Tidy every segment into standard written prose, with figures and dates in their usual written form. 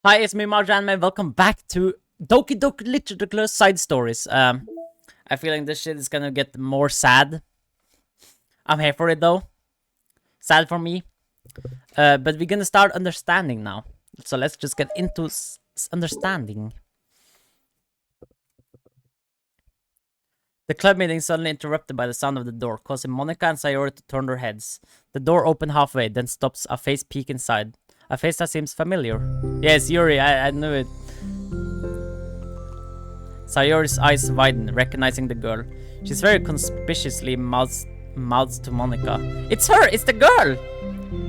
Hi, it's me, MarkjurAnime. Welcome back to Doki Doki Literature Club side stories. I feel like this shit is gonna get more sad. I'm here for it though. Sad for me. But we're gonna start understanding now. So let's just get into understanding. The club meeting suddenly interrupted by the sound of the door, causing Monika and Sayori to turn their heads. The door opened halfway, then stops. A face peek inside. A face that seems familiar. Yes, Yuri, I knew it. Sayori's eyes widen, recognizing the girl. She's very conspicuously mouths to Monika. It's her! It's the girl!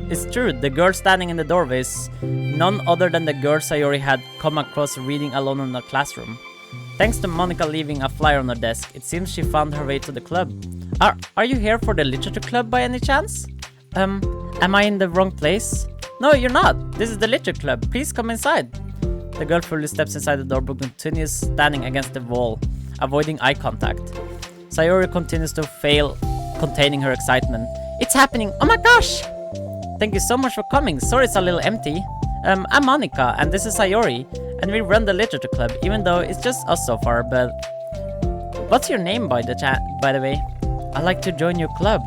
It's true, the girl standing in the doorway is none other than the girl Sayori had come across reading alone in the classroom. Thanks to Monika leaving a flyer on her desk, it seems she found her way to the club. Are you here for the literature club by any chance? Am I in the wrong place? No, you're not. This is the literature club. Please come inside. The girl fully steps inside the door but continues standing against the wall, avoiding eye contact. Sayori continues to fail containing her excitement. It's happening! Oh my gosh! Thank you so much for coming. Sorry it's a little empty. I'm Monika and this is Sayori, and we run the literature club, even though it's just us so far, but... What's your name by the way? I'd like to join your club.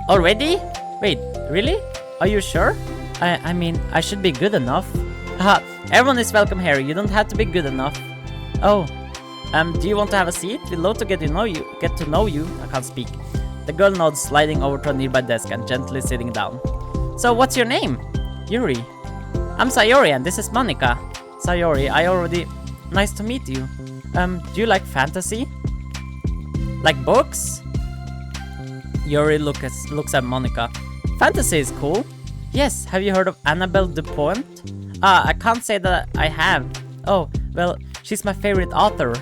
Already? Wait, really? Are you sure? I mean, I should be good enough. Haha, everyone is welcome here, you don't have to be good enough. Oh, do you want to have a seat? We'd love to get to know you. I can't speak. The girl nods, sliding over to a nearby desk and gently sitting down. So, what's your name? Yuri. I'm Sayori and this is Monika. Sayori, nice to meet you. Do you like fantasy? Like books? Yuri looks at Monika. Fantasy is cool. Yes, have you heard of Annabelle DuPont? I can't say that I have. Oh, well, she's my favorite author.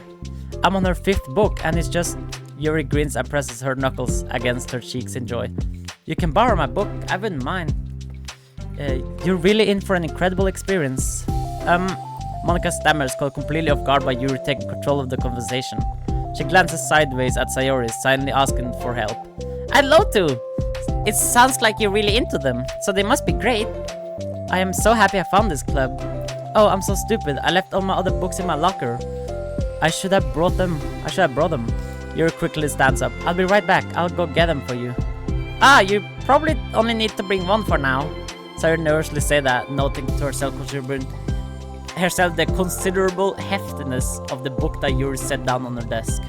I'm on her 5th book and it's just... Yuri grins and presses her knuckles against her cheeks in joy. You can borrow my book, I wouldn't mind. You're really in for an incredible experience. Monika stammers, caught completely off guard by Yuri taking control of the conversation. She glances sideways at Sayori, silently asking for help. I'd love to! It sounds like you're really into them, so they must be great. I am so happy I found this club. Oh, I'm so stupid. I left all my other books in my locker. I should have brought them. Yuri quickly stands up. I'll be right back. I'll go get them for you. You probably only need to bring one for now. Sayori nervously said that, noting to herself the considerable heftiness of the book that Yuri set down on her desk.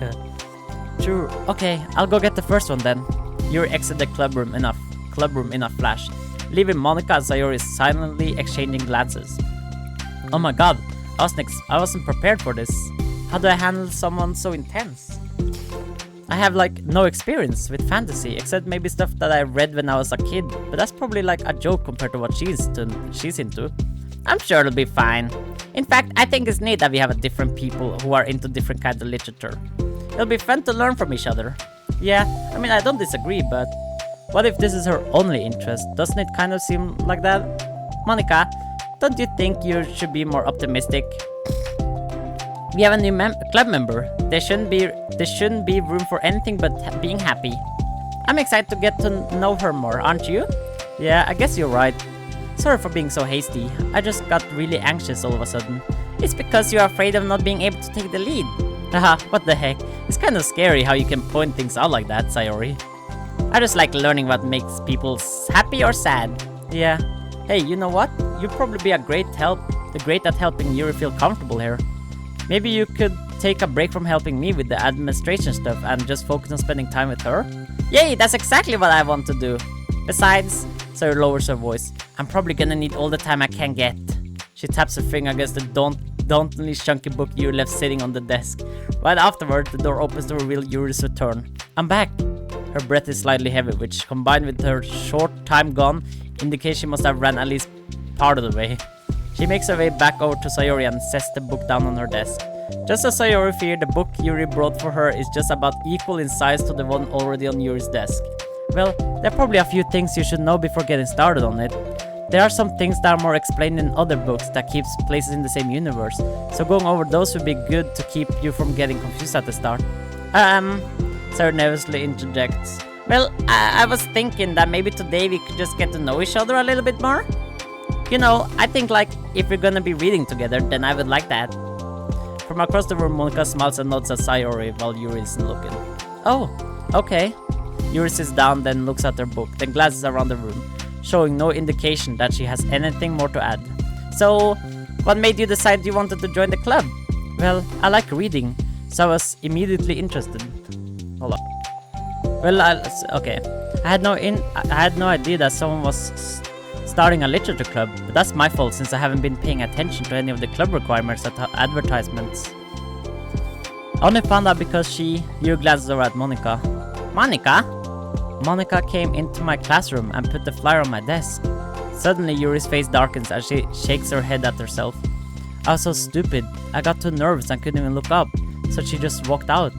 Sure, okay, I'll go get the first one then. Yuri exits the club room in a flash, leaving Monika and Sayori silently exchanging glances. Oh my god, I wasn't prepared for this. How do I handle someone so intense? I have like no experience with fantasy, except maybe stuff that I read when I was a kid, but that's probably like a joke compared to what she's into. I'm sure it'll be fine. In fact, I think it's neat that we have different people who are into different kinds of literature. It'll be fun to learn from each other. Yeah, I mean, I don't disagree, but what if this is her only interest? Doesn't it kind of seem like that? Monika, don't you think you should be more optimistic? We have a new club member. There shouldn't be room for anything but being happy. I'm excited to get to know her more, aren't you? Yeah, I guess you're right. Sorry for being so hasty. I just got really anxious all of a sudden. It's because you're afraid of not being able to take the lead. Haha, what the heck. It's kind of scary how you can point things out like that, Sayori. I just like learning what makes people happy or sad. Yeah. Hey, you know what? You'd probably be great at helping Yuri feel comfortable here. Maybe you could take a break from helping me with the administration stuff and just focus on spending time with her? Yay, that's exactly what I want to do. Besides, Sayori lowers her voice, I'm probably gonna need all the time I can get. She taps her finger against the dauntingly chunky book Yuri left sitting on the desk. Right afterward, the door opens to reveal Yuri's return. I'm back! Her breath is slightly heavy, which, combined with her short time gone, indicates she must have ran at least part of the way. She makes her way back over to Sayori and sets the book down on her desk. Just as Sayori feared, the book Yuri brought for her is just about equal in size to the one already on Yuri's desk. Well, there are probably a few things you should know before getting started on it. There are some things that are more explained in other books that keeps places in the same universe, so going over those would be good to keep you from getting confused at the start. Sarah nervously interjects. Well, I was thinking that maybe today we could just get to know each other a little bit more. You know, I think like if we're gonna be reading together, then I would like that. From across the room, Monika smiles and nods at Sayori while Yuri isn't looking. Oh, okay. Yuri sits down, then looks at her book, then glances around the room, showing no indication that she has anything more to add. So, what made you decide you wanted to join the club? Well, I like reading, so I was immediately interested. Hold up. Well, okay. I had no idea that someone was starting a literature club, but that's my fault since I haven't been paying attention to any of the club requirements or advertisements. I only found out because Yuri glances over at Monika. Monika? Monika came into my classroom and put the flyer on my desk. Suddenly, Yuri's face darkens as she shakes her head at herself. I was so stupid. I got too nervous and couldn't even look up, so she just walked out.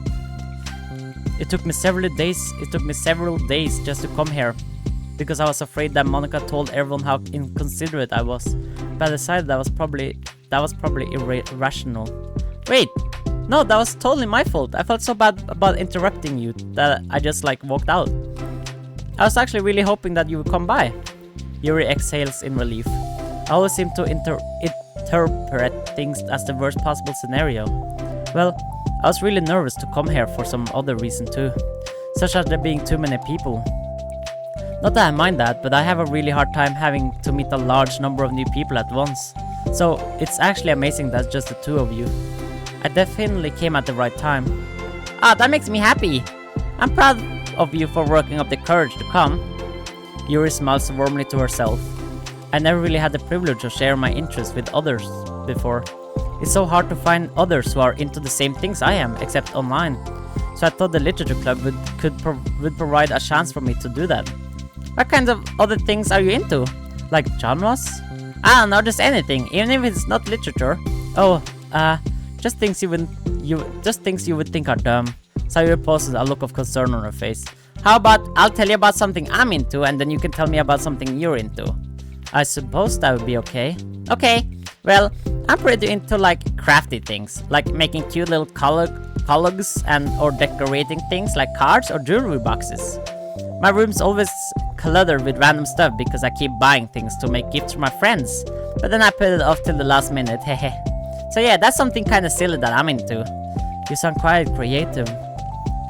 It took me several days just to come here, because I was afraid that Monika told everyone how inconsiderate I was. But I decided that was probably irrational. Wait, no, that was totally my fault. I felt so bad about interrupting you that I just like walked out. I was actually really hoping that you would come by. Yuri exhales in relief. I always seem to interpret things as the worst possible scenario. Well, I was really nervous to come here for some other reason too, such as there being too many people. Not that I mind that, but I have a really hard time having to meet a large number of new people at once. So it's actually amazing that's just the two of you. I definitely came at the right time. Ah, that makes me happy. I'm proud of you for working up the courage to come. Yuri smiles warmly to herself. I never really had the privilege of sharing my interests with others before. It's so hard to find others who are into the same things I am, except online. So I thought the literature club would provide a chance for me to do that. What kinds of other things are you into? Like genres? I don't know, just anything, even if it's not literature. Oh, just things you would think are dumb. Sayuri poses, a look of concern on her face. How about I'll tell you about something I'm into, and then you can tell me about something you're into? I suppose that would be okay. Okay, well, I'm pretty into like crafty things, like making cute little collages or decorating things like cards or jewelry boxes. My room's always cluttered with random stuff because I keep buying things to make gifts for my friends, but then I put it off till the last minute, hehe. So yeah, that's something kinda silly that I'm into. You sound quite creative.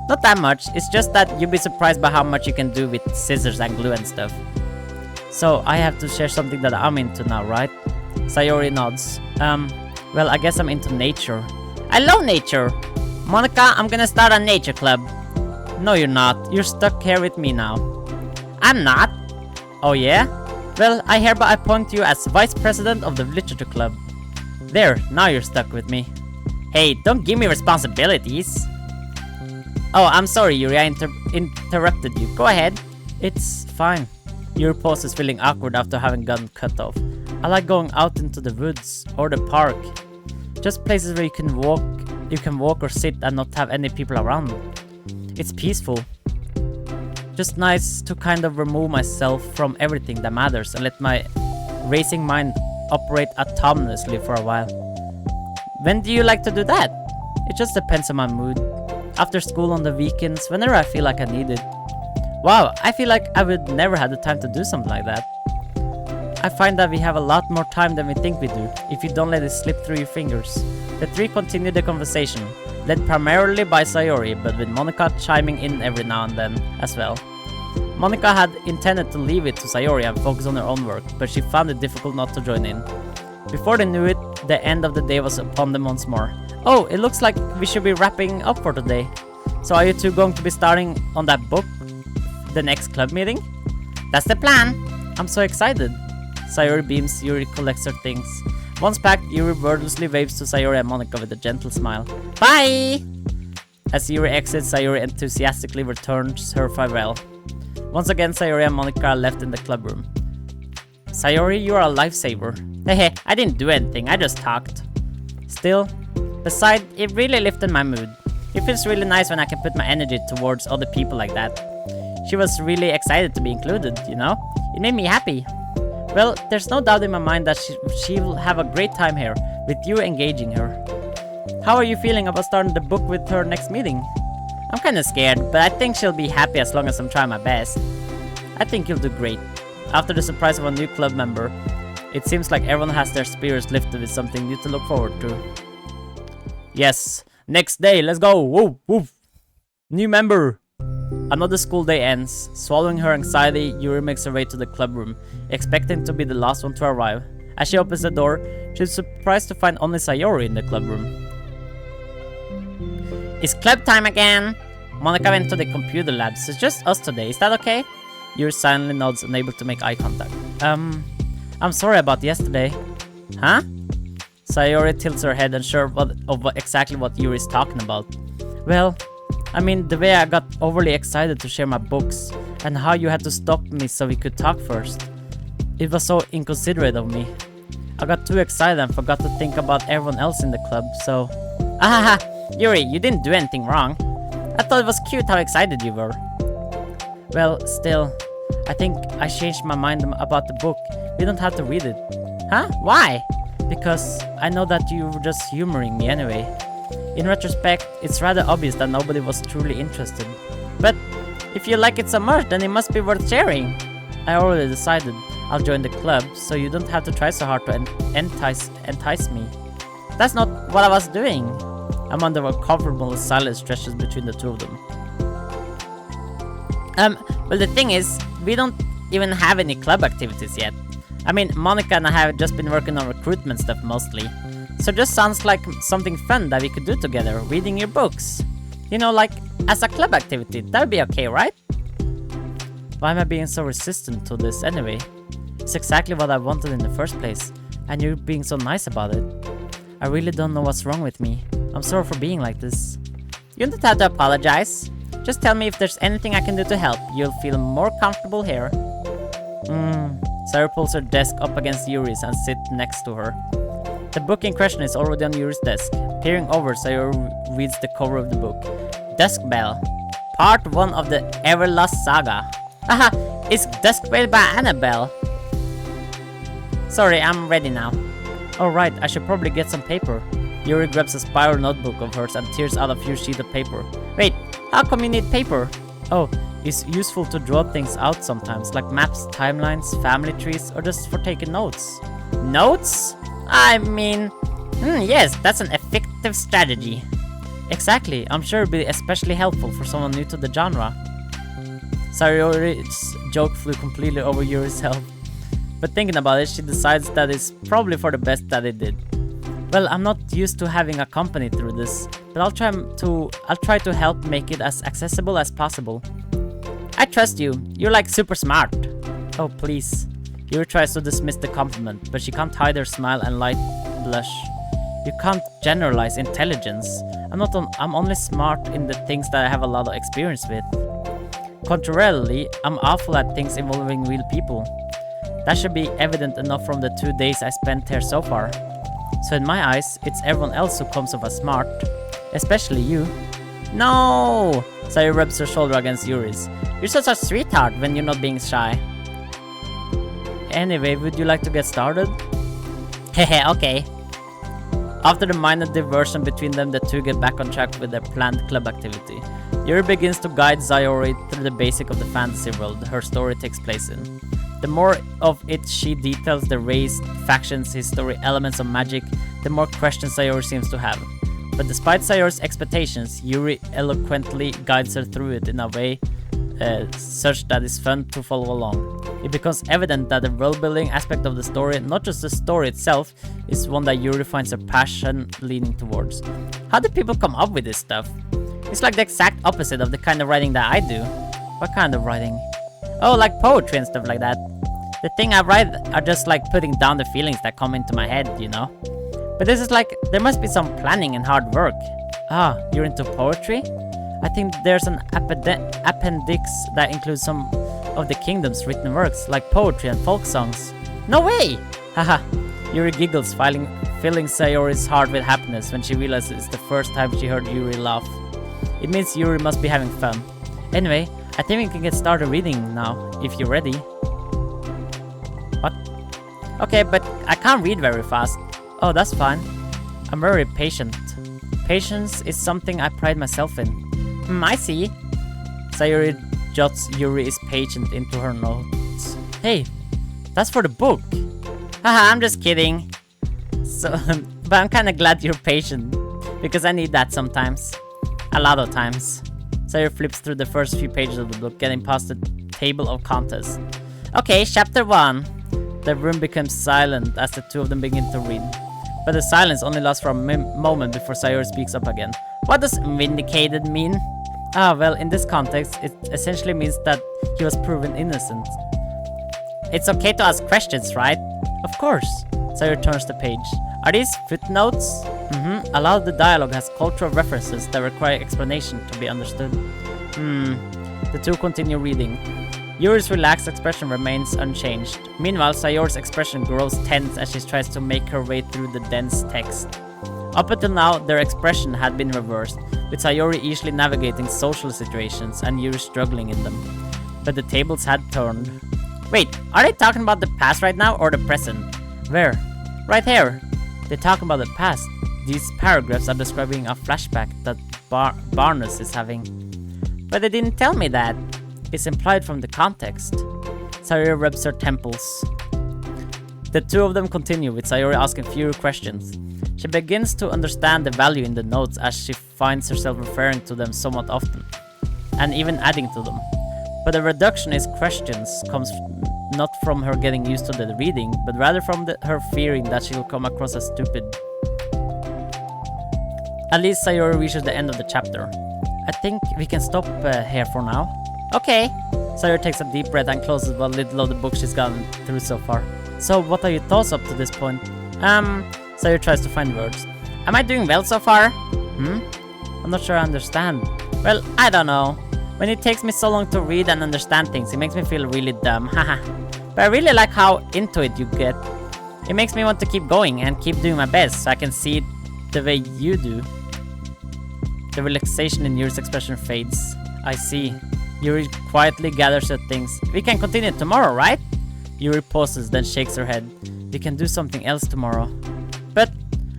Not that much, it's just that you'd be surprised by how much you can do with scissors and glue and stuff. So I have to share something that I'm into now, right? Sayori nods. Well, I guess I'm into nature. I love nature! Monika, I'm gonna start a nature club. No, you're not. You're stuck here with me now. I'm not. Oh yeah? Well, I hereby appoint you as vice president of the literature club. There, now you're stuck with me. Hey, don't give me responsibilities. Oh, I'm sorry, Yuri, I interrupted you. Go ahead. It's fine. Yuri pauses, feeling awkward after having gotten cut off. I like going out into the woods or the park. Just places where you can walk or sit and not have any people around. It's peaceful. Just nice to kind of remove myself from everything that matters and let my racing mind operate autonomously for a while. When do you like to do that? It just depends on my mood. After school on the weekends, whenever I feel like I need it. Wow, I feel like I would never have the time to do something like that. I find that we have a lot more time than we think we do, if you don't let it slip through your fingers. The three continue the conversation, led primarily by Sayori, but with Monika chiming in every now and then as well. Monika had intended to leave it to Sayori and focus on her own work, but she found it difficult not to join in. Before they knew it, the end of the day was upon them once more. Oh, it looks like we should be wrapping up for today. So are you two going to be starting on that book? The next club meeting? That's the plan! I'm so excited! Sayori beams, Yuri collects her things. Once packed, Yuri wordlessly waves to Sayori and Monika with a gentle smile. Bye! As Yuri exits, Sayori enthusiastically returns her farewell. Once again, Sayori and Monika are left in the club room. Sayori, you are a lifesaver. Hehe, I didn't do anything, I just talked. Still, besides, it really lifted my mood. It feels really nice when I can put my energy towards other people like that. She was really excited to be included, you know? It made me happy. Well, there's no doubt in my mind that she will have a great time here, with you engaging her. How are you feeling about starting the book with her next meeting? I'm kinda scared, but I think she'll be happy as long as I'm trying my best. I think you'll do great. After the surprise of a new club member, It seems like everyone has their spirits lifted with something new to look forward to. Yes, next day, let's go! Woo, woo. New member! Another school day ends. Swallowing her anxiety, Yuri makes her way to the club room, expecting to be the last one to arrive. As she opens the door, she's surprised to find only Sayori in the club room. It's club time again! Monika went to the computer lab, so it's just us today, is that okay? Yuri silently nods, unable to make eye contact. I'm sorry about yesterday. Huh? Sayori tilts her head, unsure of exactly what Yuri is talking about. Well, I mean, the way I got overly excited to share my books, and how you had to stop me so we could talk first. It was so inconsiderate of me. I got too excited and forgot to think about everyone else in the club, so... Ahaha! Yuri, you didn't do anything wrong. I thought it was cute how excited you were. Well, still, I think I changed my mind about the book. We don't have to read it. Huh? Why? Because I know that you were just humoring me anyway. In retrospect, it's rather obvious that nobody was truly interested. But if you like it so much, then it must be worth sharing. I already decided I'll join the club, so you don't have to try so hard to entice me. That's not what I was doing. I'm under a comfortable silence stretches between the two of them. Well, the thing is, we don't even have any club activities yet. I mean, Monika and I have just been working on recruitment stuff mostly. So it just sounds like something fun that we could do together, reading your books. You know, like, as a club activity, that would be okay, right? Why am I being so resistant to this anyway? It's exactly what I wanted in the first place, and you're being so nice about it. I really don't know what's wrong with me. I'm sorry for being like this. You don't have to apologize. Just tell me if there's anything I can do to help. You'll feel more comfortable here. Sayori pulls her desk up against Yuri's and sits next to her. The book in question is already on Yuri's desk. Peering over, Sayori reads the cover of the book. Dusk Bell. Part 1 of the Everlast Saga. Haha, it's Dusk Bell by Annabelle. Sorry, I'm ready now. Alright, I should probably get some paper. Yuri grabs a spiral notebook of hers and tears out a few sheets of paper. Wait, how come you need paper? Oh, it's useful to draw things out sometimes, like maps, timelines, family trees, or just for taking notes. Notes? I mean... yes, that's an effective strategy. Exactly, I'm sure it'd be especially helpful for someone new to the genre. Sayori's joke flew completely over Yuri's head. But thinking about it, she decides that it's probably for the best that it did. Well, I'm not used to having a company through this, but I'll try to help make it as accessible as possible. I trust you. You're like super smart. Oh, please. Yuri tries to dismiss the compliment, but she can't hide her smile and light blush. You can't generalize intelligence. I'm only smart in the things that I have a lot of experience with. Contrarily, I'm awful at things involving real people. That should be evident enough from the 2 days I spent here so far. So in my eyes, it's everyone else who comes off as smart. Especially you. No! Sayori rubs her shoulder against Yuri's. You're such a sweetheart when you're not being shy. Anyway, would you like to get started? Hehe, okay. After the minor diversion between them, the two get back on track with their planned club activity. Yuri begins to guide Sayori through the basic of the fantasy world her story takes place in. The more of it she details the race, factions, history, elements of magic, the more questions Sayori seems to have. But despite Sayori's expectations, Yuri eloquently guides her through it in a way such that it's fun to follow along. It becomes evident that the world-building aspect of the story, not just the story itself, is one that Yuri finds her passion leaning towards. How do people come up with this stuff? It's like the exact opposite of the kind of writing that I do. What kind of writing? Oh, like poetry and stuff like that. The thing I write are just like putting down the feelings that come into my head, you know? But this is like, there must be some planning and hard work. Ah, you're into poetry? I think there's an appendix that includes some of the kingdom's written works, like poetry and folk songs. No way! Haha. Yuri giggles, filling Sayori's heart with happiness when she realizes it's the first time she heard Yuri laugh. It means Yuri must be having fun. Anyway, I think we can get started reading now, if you're ready. What? Okay, but I can't read very fast. Oh, that's fine. I'm very patient. Patience is something I pride myself in. I see. Sayori jots Yuri is patient into her notes. Hey, that's for the book. Haha, I'm just kidding. So, but I'm kinda glad you're patient, because I need that sometimes. A lot of times. Sayori flips through the first few pages of the book, getting past the table of contents. Okay, chapter 1. The room becomes silent as the two of them begin to read. But the silence only lasts for a moment before Sayori speaks up again. What does vindicated mean? Ah, well, in this context, it essentially means that he was proven innocent. It's okay to ask questions, right? Of course. Sayori turns the page. Are these footnotes? A lot of the dialogue has cultural references that require explanation to be understood. The two continue reading. Yuri's relaxed expression remains unchanged. Meanwhile, Sayori's expression grows tense as she tries to make her way through the dense text. Up until now, their expression had been reversed, with Sayori easily navigating social situations and Yuri struggling in them. But the tables had turned. Wait, are they talking about the past right now or the present? Where? Right here. They're talking about the past. These paragraphs are describing a flashback that Barnes is having. But they didn't tell me that. It's implied from the context. Sayori rubs her temples. The two of them continue, with Sayori asking fewer questions. She begins to understand the value in the notes as she finds herself referring to them somewhat often, and even adding to them. But the reduction in questions comes not from her getting used to the reading, but rather from her fearing that she will come across as stupid. At least Sayori reaches the end of the chapter. I think we can stop here for now. Okay. Sayori takes a deep breath and closes what little of the book she's gotten through so far. So, what are your thoughts up to this point? Sayori tries to find words. Am I doing well so far? I'm not sure I understand. Well, I don't know. When it takes me so long to read and understand things, it makes me feel really dumb, haha. But I really like how into it you get. It makes me want to keep going and keep doing my best so I can see it the way you do. The relaxation in Yuri's expression fades. I see. Yuri quietly gathers her things. We can continue tomorrow, right? Yuri pauses, then shakes her head. We can do something else tomorrow. But,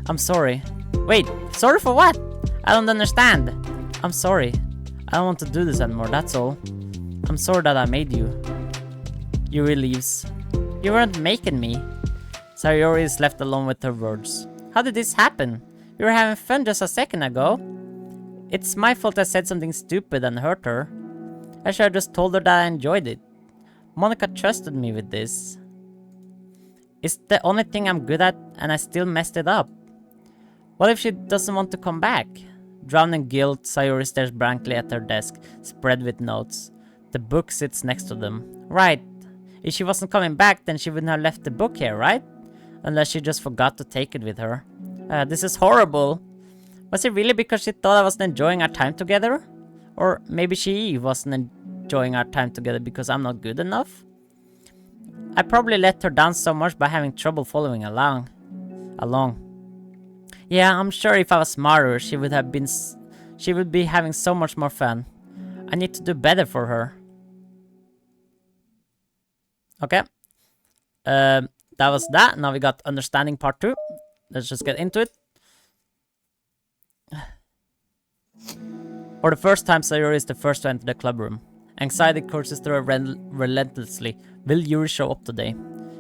I'm sorry. Wait, sorry for what? I don't understand. I'm sorry. I don't want to do this anymore, that's all. I'm sorry that I made you. Yuri leaves. You weren't making me. Sayori is left alone with her words. How did this happen? We were having fun just a second ago. It's my fault I said something stupid and hurt her. I should have just told her that I enjoyed it. Monika trusted me with this. It's the only thing I'm good at and I still messed it up. What if she doesn't want to come back? Drowned in guilt, Sayori stares blankly at her desk, spread with notes. The book sits next to them. Right. If she wasn't coming back, then she wouldn't have left the book here, right? Unless she just forgot to take it with her. This is horrible. Was it really because she thought I wasn't enjoying our time together? Or maybe she wasn't enjoying our time together because I'm not good enough? I probably let her down so much by having trouble following along. Yeah, I'm sure if I was smarter, she would be having so much more fun. I need to do better for her. Okay. That was that. Now we got understanding part 2. Let's just get into it. For the first time, Sayori is the first to enter the club room. Anxiety courses through her relentlessly. Will Yuri show up today?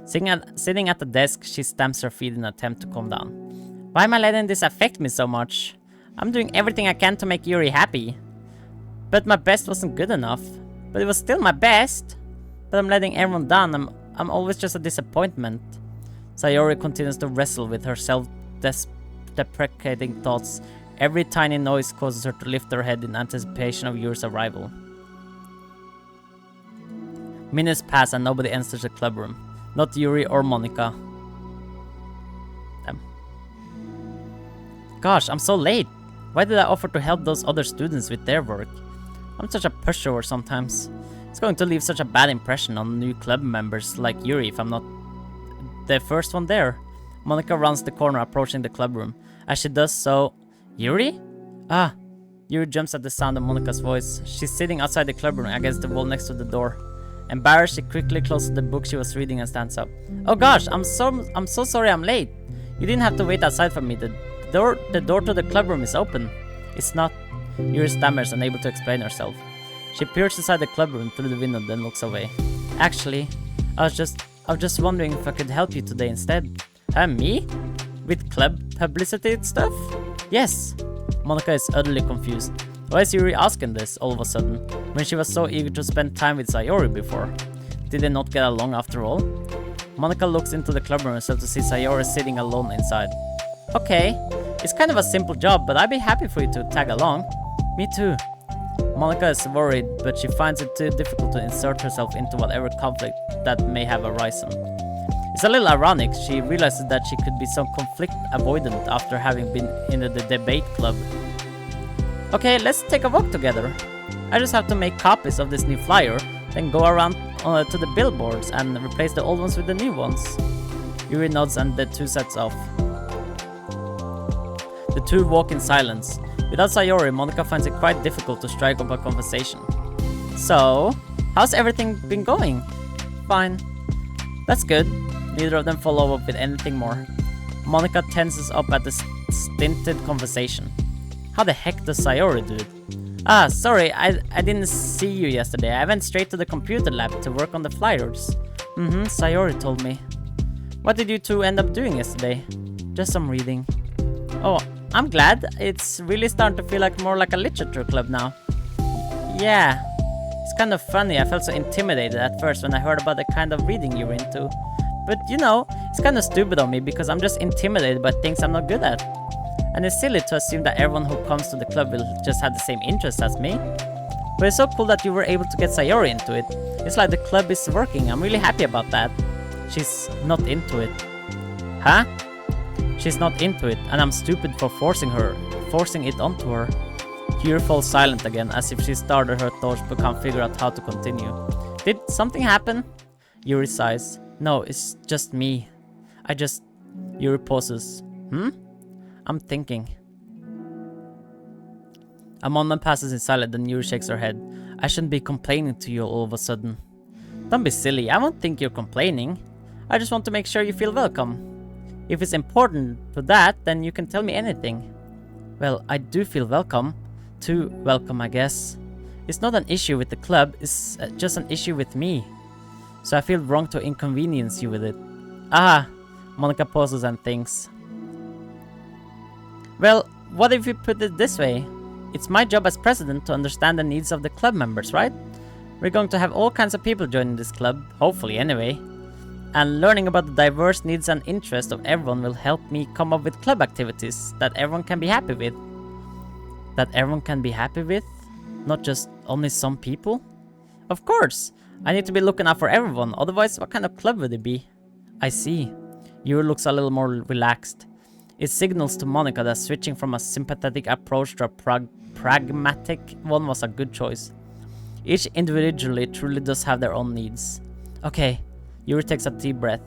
Sitting at the desk, she stamps her feet in an attempt to calm down. Why am I letting this affect me so much? I'm doing everything I can to make Yuri happy. But my best wasn't good enough. But it was still my best. But I'm letting everyone down. I'm always just a disappointment. Sayori continues to wrestle with her self-deprecating thoughts. Every tiny noise causes her to lift her head in anticipation of Yuri's arrival. Minutes pass and nobody enters the club room. Not Yuri or Monika. Damn. Gosh, I'm so late. Why did I offer to help those other students with their work? I'm such a pushover sometimes. It's going to leave such a bad impression on new club members like Yuri if I'm not the first one there. Monika rounds the corner approaching the club room. As she does so, Yuri? Ah. Yuri jumps at the sound of Monika's voice. She's sitting outside the club room against the wall next to the door. Embarrassed, she quickly closes the book she was reading and stands up. Oh gosh, I'm so sorry I'm late. You didn't have to wait outside for me. The door to the club room is open. It's not. Yuri stammers, unable to explain herself. She peers inside the club room through the window, then looks away. Actually, I was just I was just wondering if I could help you today instead. Me? With club publicity and stuff? Yes. Monika is utterly confused. Why is Yuri asking this all of a sudden, when she was so eager to spend time with Sayori before? Did they not get along after all? Monika looks into the club room herself to see Sayori sitting alone inside. Okay, it's kind of a simple job, but I'd be happy for you to tag along. Me too. Monika is worried, but she finds it too difficult to insert herself into whatever conflict that may have arisen. It's a little ironic, she realizes that she could be some conflict avoidant after having been in the debate club. Okay, let's take a walk together. I just have to make copies of this new flyer, then go around to the billboards and replace the old ones with the new ones. Yuri nods and the two sets off. The two walk in silence. Without Sayori, Monika finds it quite difficult to strike up a conversation. So, how's everything been going? Fine. That's good. Neither of them follow up with anything more. Monika tenses up at the stinted conversation. How the heck does Sayori do it? Ah, sorry, I didn't see you yesterday. I went straight to the computer lab to work on the flyers. Sayori told me. What did you two end up doing yesterday? Just some reading. Oh, I'm glad. It's really starting to feel like more like a literature club now. Yeah. It's kind of funny. I felt so intimidated at first when I heard about the kind of reading you were into. But you know, it's kind of stupid of me because I'm just intimidated by things I'm not good at. And it's silly to assume that everyone who comes to the club will just have the same interests as me. But it's so cool that you were able to get Sayori into it. It's like the club is working. I'm really happy about that. She's not into it. Huh? She's not into it, and I'm stupid for forcing it onto her. Yuri falls silent again, as if she started her thoughts but can't figure out how to continue. Did something happen? Yuri sighs. No, it's just me. Yuri pauses. I'm thinking. A moment passes in silence, then Yuri shakes her head. I shouldn't be complaining to you all of a sudden. Don't be silly, I won't think you're complaining. I just want to make sure you feel welcome. If it's important for that, then you can tell me anything. Well, I do feel welcome. Too welcome, I guess. It's not an issue with the club, it's just an issue with me. So I feel wrong to inconvenience you with it. Ah, Monika pauses and thinks. Well, what if we put it this way? It's my job as president to understand the needs of the club members, right? We're going to have all kinds of people joining this club, hopefully anyway. And learning about the diverse needs and interests of everyone will help me come up with club activities that everyone can be happy with. That everyone can be happy with? Not just only some people? Of course! I need to be looking out for everyone, otherwise what kind of club would it be? I see. Yuri looks a little more relaxed. It signals to Monika that switching from a sympathetic approach to a pragmatic one was a good choice. Each individually truly does have their own needs. Okay, Yuri takes a deep breath.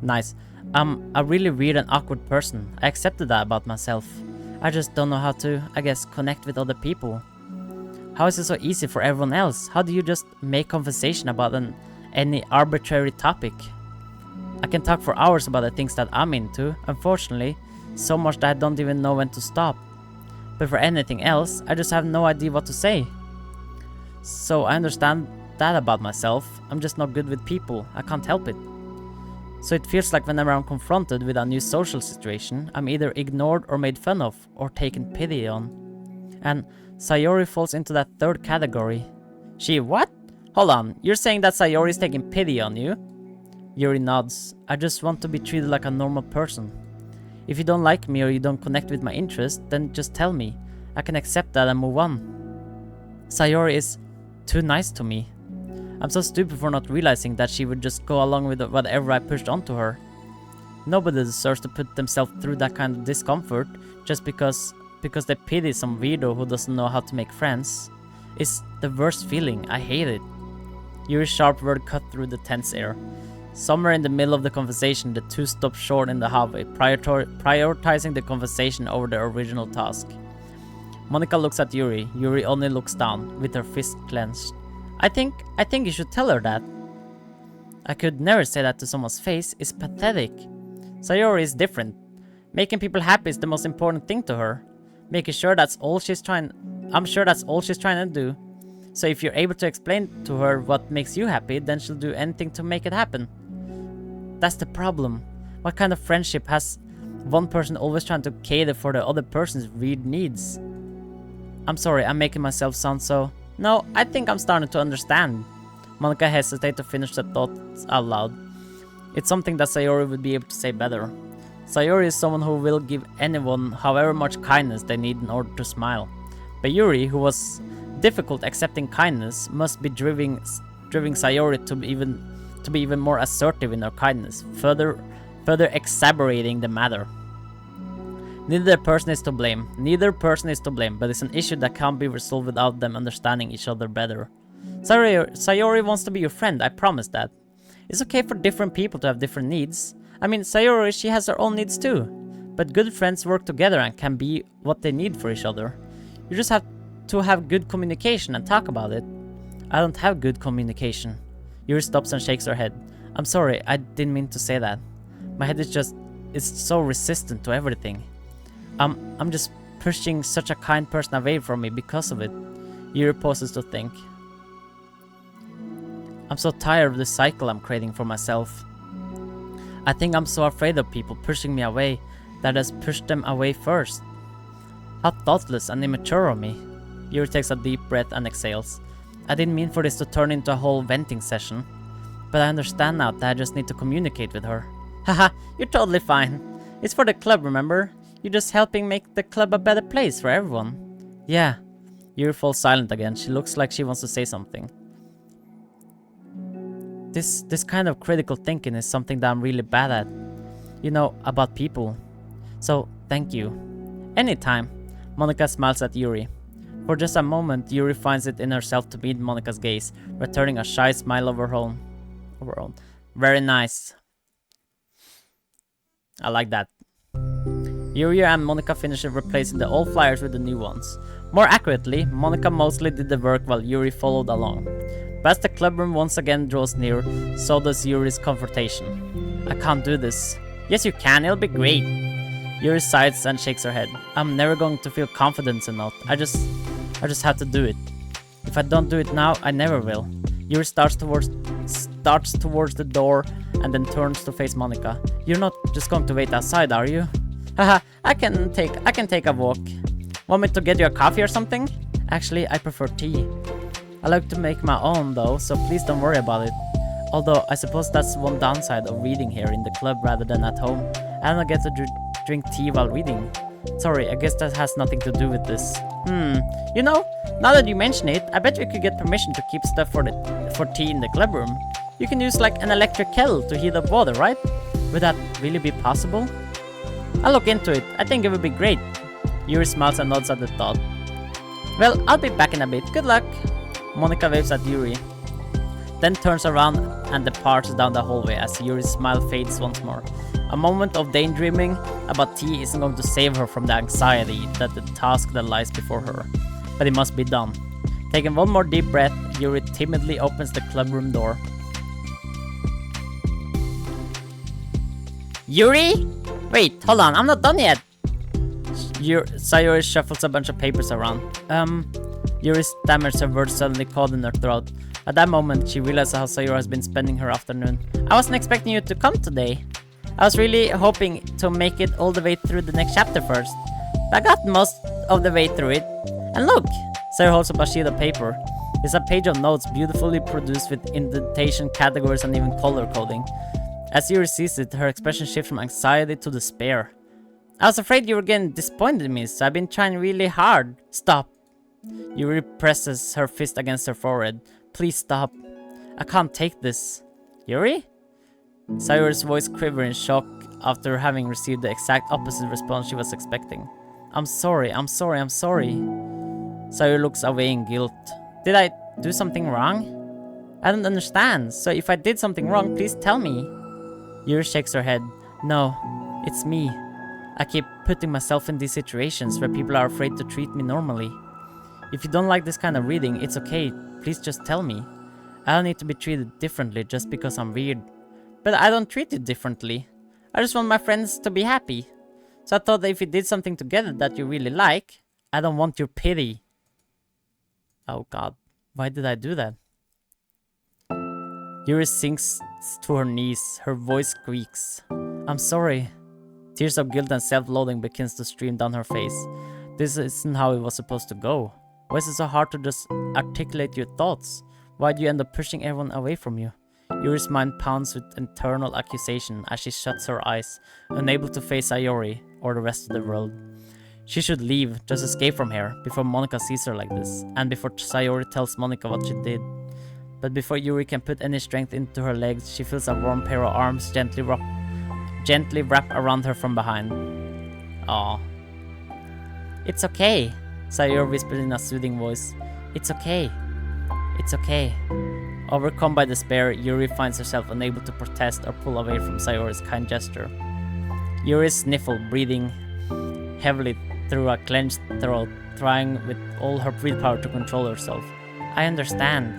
Nice. I'm a really weird and awkward person. I accepted that about myself. I just don't know how to, I guess, connect with other people. How is it so easy for everyone else? How do you just make conversation about any arbitrary topic? I can talk for hours about the things that I'm into, unfortunately, so much that I don't even know when to stop. But for anything else, I just have no idea what to say. So I understand that about myself. I'm just not good with people. I can't help it. So it feels like whenever I'm confronted with a new social situation, I'm either ignored or made fun of, or taken pity on. And Sayori falls into that third category. She what? Hold on, you're saying that Sayori is taking pity on you? Yuri nods. I just want to be treated like a normal person. If you don't like me or you don't connect with my interests, then just tell me. I can accept that and move on. Sayori is too nice to me. I'm so stupid for not realizing that she would just go along with whatever I pushed onto her. Nobody deserves to put themselves through that kind of discomfort just because they pity some weirdo who doesn't know how to make friends. It's the worst feeling. I hate it. Yuri's sharp word cut through the tense air. Somewhere in the middle of the conversation, the two stop short in the hallway, prioritizing the conversation over the original task. Monika looks at Yuri. Yuri only looks down, with her fist clenched. I think you should tell her that. I could never say that to someone's face. It's pathetic. Sayori is different. Making people happy is the most important thing to her. I'm sure that's all she's trying to do. So if you're able to explain to her what makes you happy, then she'll do anything to make it happen. That's the problem. What kind of friendship has one person always trying to cater for the other person's weird needs? I'm sorry, I'm making myself sound so... No, I think I'm starting to understand. Monika hesitated to finish the thoughts out loud. It's something that Sayori would be able to say better. Sayori is someone who will give anyone however much kindness they need in order to smile. But Yuri, who was difficult accepting kindness, must be driving Sayori to be even more assertive in her kindness, further exacerbating the matter. Neither person is to blame, but it's an issue that can't be resolved without them understanding each other better. Sayori wants to be your friend, I promise that. It's okay for different people to have different needs. I mean, Sayori, she has her own needs too. But good friends work together and can be what they need for each other. You just have to have good communication and talk about it. I don't have good communication. Yuri stops and shakes her head. I'm sorry, I didn't mean to say that. My head is so resistant to everything. I'm just pushing such a kind person away from me because of it. Yuri pauses to think. I'm so tired of the cycle I'm creating for myself. I think I'm so afraid of people pushing me away that I just pushed them away first. How thoughtless and immature of me. Yuri takes a deep breath and exhales. I didn't mean for this to turn into a whole venting session. But I understand now that I just need to communicate with her. Haha, you're totally fine. It's for the club, remember? You're just helping make the club a better place for everyone. Yeah. Yuri falls silent again. She looks like she wants to say something. This kind of critical thinking is something that I'm really bad at. You know, about people. So, thank you. Anytime. Monika smiles at Yuri. For just a moment, Yuri finds it in herself to meet Monika's gaze, returning a shy smile of her own. Very nice. I like that. Yuri and Monika finish replacing the old flyers with the new ones. More accurately, Monika mostly did the work while Yuri followed along. But as the clubroom once again draws near, so does Yuri's confrontation. I can't do this. Yes you can, it'll be great. Yuri sighs and shakes her head. I'm never going to feel confidence enough. I just have to do it. If I don't do it now, I never will. Yuri starts towards the door and then turns to face Monika. You're not just going to wait outside, are you? Haha, I can take a walk. Want me to get you a coffee or something? Actually, I prefer tea. I like to make my own though, so please don't worry about it. Although, I suppose that's one downside of reading here in the club rather than at home. I don't get to drink tea while reading. Sorry, I guess that has nothing to do with this. You know, now that you mention it, I bet we could get permission to keep stuff for tea in the club room. You can use like an electric kettle to heat up water, right? Would that really be possible? I'll look into it. I think it would be great. Yuri smiles and nods at the thought. Well, I'll be back in a bit. Good luck. Monika waves at Yuri, then turns around and departs down the hallway as Yuri's smile fades once more. A moment of daydreaming about tea isn't going to save her from the anxiety that the task that lies before her, but it must be done. Taking one more deep breath, Yuri timidly opens the clubroom door. Yuri? Wait, hold on, I'm not done yet! Sayori shuffles a bunch of papers around. Yuri stammers her words suddenly caught in her throat. At that moment, she realizes how Sayori has been spending her afternoon. I wasn't expecting you to come today. I was really hoping to make it all the way through the next chapter first. But I got most of the way through it. And look! Sayori holds up a sheet of paper. It's a page of notes beautifully produced with indentation, categories, and even color coding. As Yuri sees it, her expression shifts from anxiety to despair. I was afraid you were getting disappointed in me, so I've been trying really hard. Stop. Yuri presses her fist against her forehead. Please stop. I can't take this. Yuri? Sayori's voice quivered in shock after having received the exact opposite response she was expecting. I'm sorry. Sayori looks away in guilt. Did I do something wrong? I don't understand, so if I did something wrong, please tell me. Yuri shakes her head. No, it's me. I keep putting myself in these situations where people are afraid to treat me normally. If you don't like this kind of reading, it's okay. Please just tell me. I don't need to be treated differently just because I'm weird. But I don't treat you differently. I just want my friends to be happy. So I thought that if we did something together that you really like, I don't want your pity. Oh god. Why did I do that? Yuri sinks to her knees. Her voice squeaks. I'm sorry. Tears of guilt and self-loathing begins to stream down her face. This isn't how it was supposed to go. Why is it so hard to just articulate your thoughts? Why do you end up pushing everyone away from you? Yuri's mind pounds with internal accusation as she shuts her eyes, unable to face Sayori or the rest of the world. She should leave, just escape from here, before Monika sees her like this, and before Sayori tells Monika what she did. But before Yuri can put any strength into her legs, she feels a warm pair of arms gently wrap around her from behind. Aww. It's okay, Sayori whispered in a soothing voice. It's okay. It's okay. Overcome by despair, Yuri finds herself unable to protest or pull away from Sayori's kind gesture. Yuri sniffled, breathing heavily through a clenched throat, trying with all her willpower to control herself. I understand.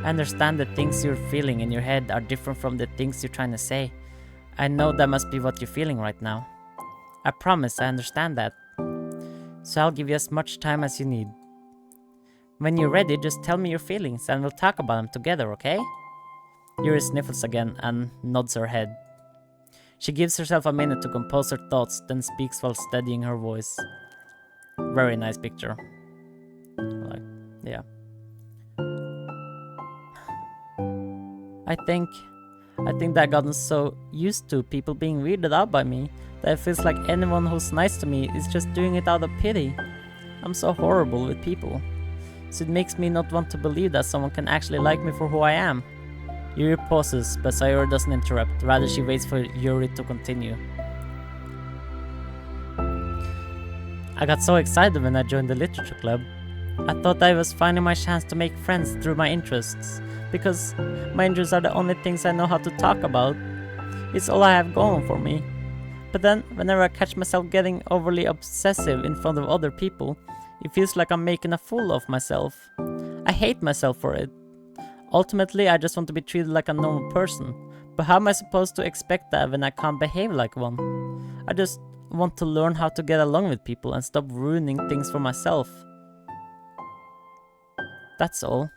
I understand the things you're feeling in your head are different from the things you're trying to say. I know that must be what you're feeling right now. I promise I understand that. So I'll give you as much time as you need. When you're ready, just tell me your feelings and we'll talk about them together, okay? Yuri sniffles again and nods her head. She gives herself a minute to compose her thoughts, then speaks while steadying her voice. Very nice picture. Yeah. I think that I've gotten so used to people being weirded out by me that it feels like anyone who's nice to me is just doing it out of pity. I'm so horrible with people. So it makes me not want to believe that someone can actually like me for who I am. Yuri pauses, but Sayori doesn't interrupt. Rather, she waits for Yuri to continue. I got so excited when I joined the literature club. I thought I was finding my chance to make friends through my interests, because my interests are the only things I know how to talk about. It's all I have going for me. But then, whenever I catch myself getting overly obsessive in front of other people, it feels like I'm making a fool of myself. I hate myself for it. Ultimately, I just want to be treated like a normal person. But how am I supposed to expect that when I can't behave like one? I just want to learn how to get along with people and stop ruining things for myself. That's all.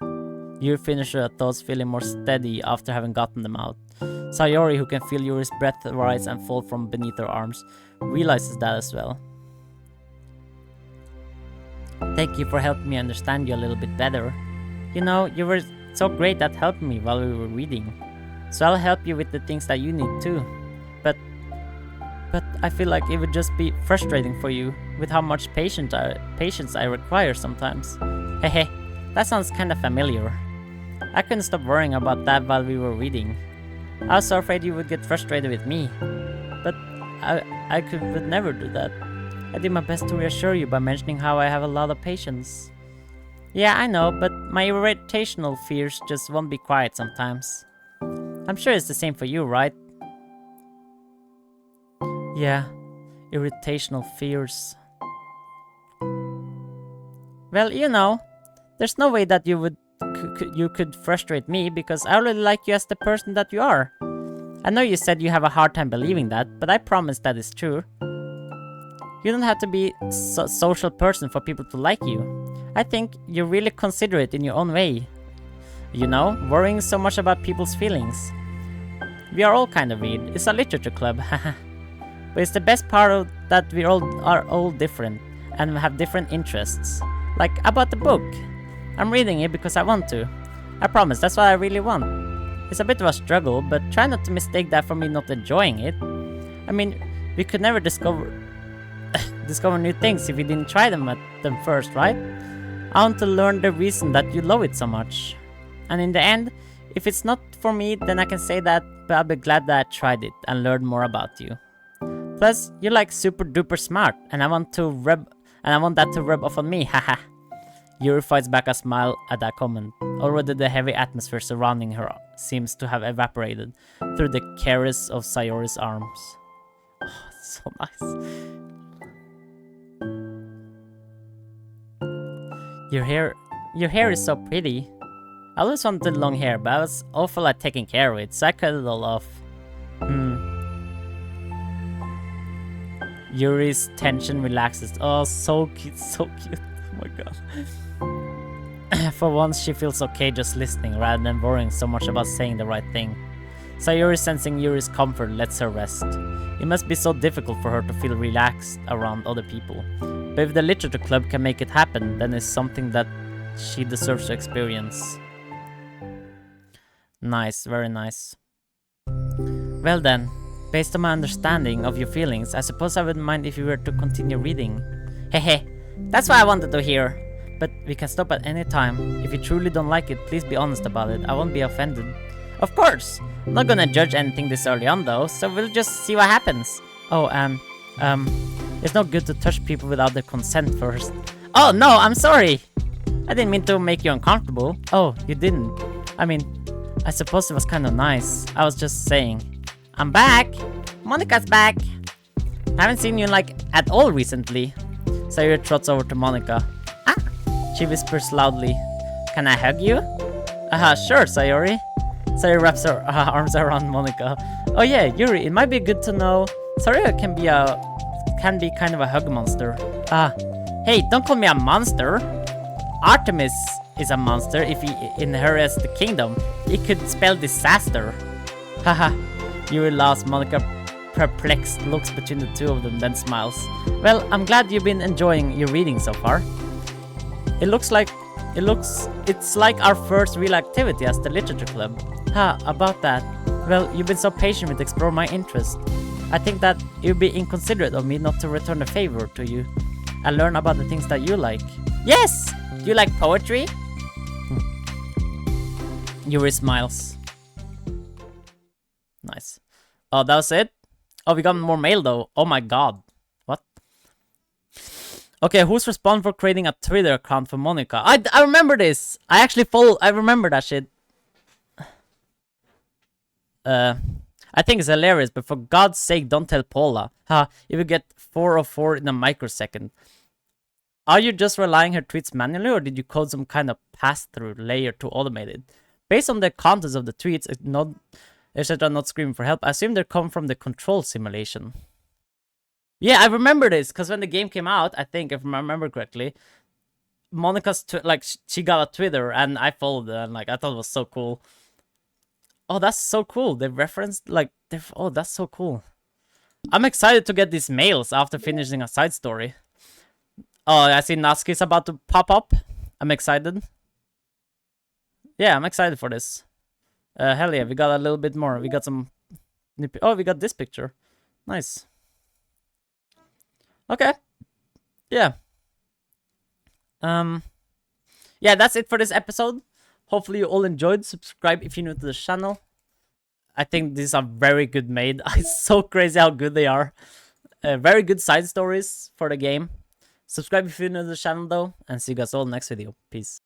Yuri finishes her thoughts, feeling more steady after having gotten them out. Sayori, who can feel Yuri's breath rise and fall from beneath her arms, realizes that as well. Thank you for helping me understand you a little bit better. You know, you were so great at helping me while we were reading. So I'll help you with the things that you need too. But I feel like it would just be frustrating for you with how much patience I require sometimes. Hehe, that sounds kinda familiar. I couldn't stop worrying about that while we were reading. I was so afraid you would get frustrated with me. But I would never do that. I did my best to reassure you by mentioning how I have a lot of patience. Yeah, I know, but my irritational fears just won't be quiet sometimes. I'm sure it's the same for you, right? Yeah, irritational fears. Well, you know, there's no way that you could frustrate me because I already like you as the person that you are. I know you said you have a hard time believing that, but I promise that is true. You don't have to be a social person for people to like you. I think you're really considerate in your own way. You know, worrying so much about people's feelings. We are all kind of weird. It's a literature club, haha. But it's the best part of that we are all different and have different interests. Like about the book. I'm reading it because I want to. I promise, that's what I really want. It's a bit of a struggle, but try not to mistake that for me not enjoying it. I mean, we could never discover new things if we didn't try them first, right? I want to learn the reason that you love it so much. And in the end, if it's not for me, then I can say that, but I'll be glad that I tried it and learned more about you. Plus, you're like super duper smart, and I want that to rub off on me, haha. Yuri fights back a smile at that comment. Already the heavy atmosphere surrounding her seems to have evaporated through the caress of Sayori's arms. Oh, it's so nice. Your hair is so pretty. I always wanted long hair, but I was awful at taking care of it, so I cut it all off. Yuri's tension relaxes. Oh, so cute, so cute. Oh my god. For once, she feels okay just listening rather than worrying so much about saying the right thing. Sayori, sensing Yuri's comfort, lets her rest. It must be so difficult for her to feel relaxed around other people. But if the literature club can make it happen, then it's something that she deserves to experience. Nice, very nice. Well then, based on my understanding of your feelings, I suppose I wouldn't mind if you were to continue reading. Hehe, that's what I wanted to hear. But we can stop at any time. If you truly don't like it, please be honest about it. I won't be offended. Of course! I'm not gonna judge anything this early on though, so we'll just see what happens. Oh, and, it's not good to touch people without their consent first. Oh no, I'm sorry! I didn't mean to make you uncomfortable. Oh, you didn't. I mean, I suppose it was kind of nice. I was just saying. I'm back! Monika's back! I haven't seen you like at all recently. Sayori trots over to Monika. Ah! She whispers loudly. Can I hug you? Sure, Sayori. Sayori wraps her arms around Monika. Oh yeah, Yuri, it might be good to know. Sayori can be kind of a hug monster. Hey, don't call me a monster. Artemis is a monster if he inherits the kingdom. It could spell disaster. Haha. Yuri laughs. Monika, perplexed, looks between the two of them, then smiles. Well, I'm glad you've been enjoying your reading so far. It's like our first real activity as the literature club. About that. Well, you've been so patient with exploring my interest. I think that it would be inconsiderate of me not to return a favor to you and learn about the things that you like. Yes! Do you like poetry? Yuri smiles. Nice. Oh, that was it? Oh, we got more mail though. Oh my god. What? Okay, who's responsible for creating a Twitter account for Monika? I remember this. I remember that shit. I think it's hilarious, but for God's sake, don't tell Paula. You will get 404 in a microsecond. Are you just relying her tweets manually, or did you code some kind of pass-through layer to automate it? Based on the contents of the tweets, etc. not screaming for help, I assume they come from the control simulation. Yeah, I remember this, because when the game came out, I think, if I remember correctly, Monika's, she got a Twitter, and I followed it, and, I thought it was so cool. Oh, that's so cool. They referenced, oh, that's so cool. I'm excited to get these mails after finishing a side story. Oh, I see Natsuki's about to pop up. I'm excited. Yeah, I'm excited for this. Hell yeah, we got a little bit more. We got some... Oh, we got this picture. Nice. Okay. Yeah. Yeah, that's it for this episode. Hopefully you all enjoyed. Subscribe if you're new to the channel. I think these are very good made. It's so crazy how good they are. Very good side stories for the game. Subscribe if you're new to the channel though. And see you guys all next video. Peace.